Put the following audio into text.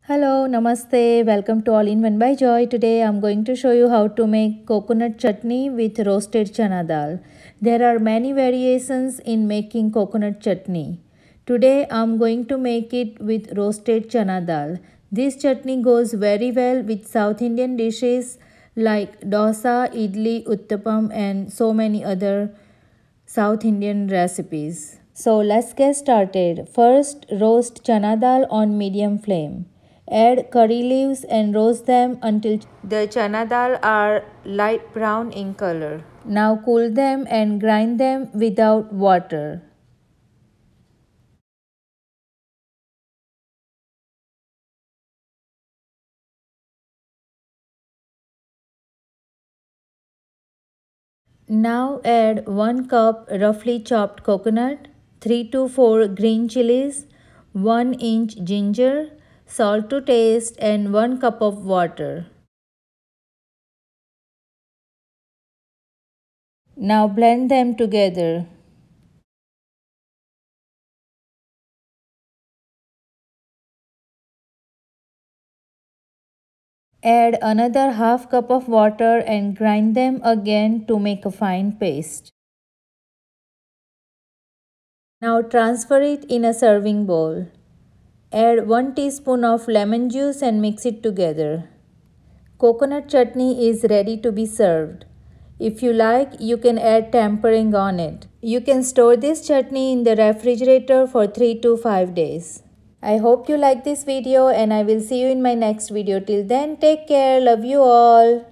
Hello, Namaste, welcome to All in One by Joy. Today I'm going to show you how to make coconut chutney with roasted chana dal. There are many variations in making coconut chutney. Today I'm going to make it with roasted chana dal. This chutney goes very well with South Indian dishes like dosa, idli, uttapam and so many other South Indian recipes. So let's get started. First, roast chana dal on medium flame. Add curry leaves and roast them until the chana dal are light brown in color. Now cool them and grind them without water. Now add 1 cup roughly chopped coconut, 3 to 4 green chilies, 1 inch ginger, salt to taste and 1 cup of water. Now blend them together. Add another half cup of water and grind them again to make a fine paste. Now transfer it in a serving bowl. Add 1 teaspoon of lemon juice and mix it together. Coconut chutney is ready to be served. If you like, you can add tempering on it. You can store this chutney in the refrigerator for 3 to 5 days. I hope you like this video and I will see you in my next video. Till then, take care. Love you all.